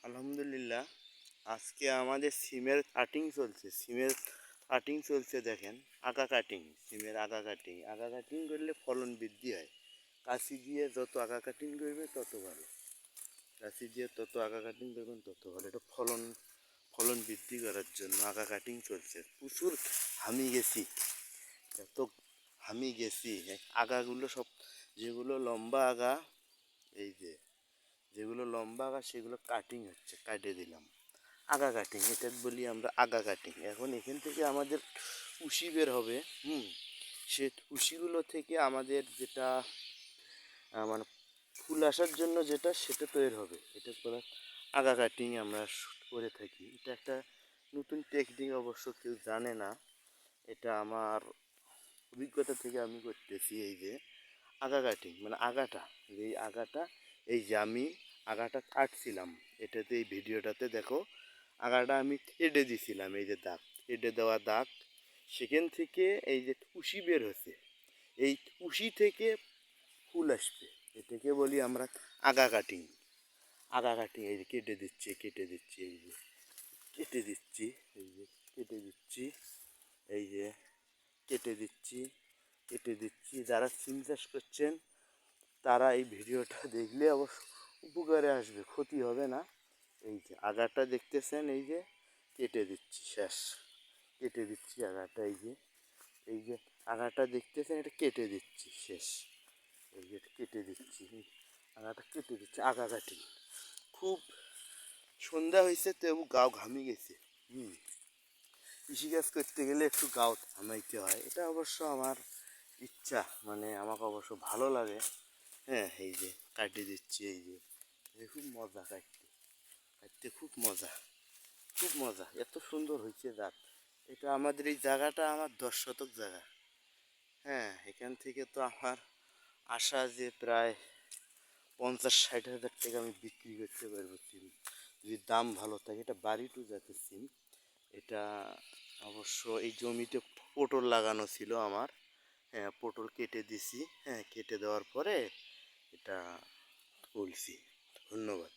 আলহামদুলিল্লাহ। আজকে আমাদের সিমের কাটিং চলছে। দেখেন, আগা কাটিং, সিমের আগা কাটিং করলে ফলন বৃদ্ধি হয়। কাশি দিয়ে যত আগা কাটিং করবে তত ভালো। কাশি দিয়ে তত আগা কাটিং করবেন তত ভালো। এটা ফলন ফলন বৃদ্ধি করার জন্য আগা কাটিং চলছে। প্রচুর হামি গেছি, এত হামি গেছি। আগাগুলো সব, যেগুলো লম্বা আগা, এই যেগুলো লম্বা আগা সেগুলো কাটিং হচ্ছে, কাটে দিলাম। আগা কাটিং, এটা বলি আমরা আগা কাটিং। এখন এখান থেকে আমাদের উশি বের হবে। সে উশিগুলো থেকে আমাদের যেটা মানে ফুল আসার জন্য সেটা তৈরি হবে। এটা করা আগা কাটিং আমরা করে থাকি। এটা একটা নতুন টেকনিক, অবশ্য কেউ জানে না। এটা আমার অভিজ্ঞতা থেকে আমি করতেছি। এই যে আগা কাটিং মানে আগাটা, এই আগাটা, এই যে আমি আগাটা কাটছিলাম, এটাতে এই ভিডিওটাতে দেখো, আগাটা আমি কেটে দিছিলাম। এই যে দাগ, কেটে দেওয়া দাগ, সেখান থেকে এই যে উশি বের হচ্ছে, এই উশি থেকে ফুল আসবে। এটাকে বলি আমরা আগা কাটিং। আগা কাটিং, এই যে কেটে দিচ্ছি, এই যে কেটে দিচ্ছি, এই যে কেটে দিচ্ছি, এই যে কেটে দিচ্ছি। যারা সিম চাষ করছেন তারা এই ভিডিওটা দেখলে অবশ্য উপকারে আসবে, ক্ষতি হবে না। এই যে আগাটা দেখতেছেন, এই যে কেটে দিচ্ছি, শেষ। কেটে দিচ্ছি আগাটা, এই যে আগাটা দেখতেছেন, এটা কেটে দিচ্ছি, শেষ। এই যে কেটে দিচ্ছি, আগাটা কেটে দিচ্ছি, আগা কাটি। খুব সন্ধ্যা হয়েছে, তবু গাও ঘামি গেছে। কৃষিকাজ করতে গেলে একটু গাও ঘামাইতে হয়। এটা অবশ্য আমার ইচ্ছা, মানে আমাকে অবশ্য ভালো লাগে। হ্যাঁ, এই যে কাটিয়ে দিচ্ছি, এই যে খুব মজা কাটতে, খুব মজা, খুব মজা। এত সুন্দর হয়েছে জাত। এটা আমাদের এই জায়গাটা আমার 10 শতক জায়গা। হ্যাঁ, এখান থেকে তো আমার আশা যে প্রায় 50-60 হাজার টাকা আমি বিক্রি করতে পারবো সিম, যদি দাম ভালো থাকে। এটা বাড়ি টু জাতের সিম। এটা অবশ্য এই জমিতে পটল লাগানো ছিল আমার। হ্যাঁ, পটল কেটে দিছি। হ্যাঁ, কেটে দেওয়ার পরে এটা বলছি। ধন্যবাদ।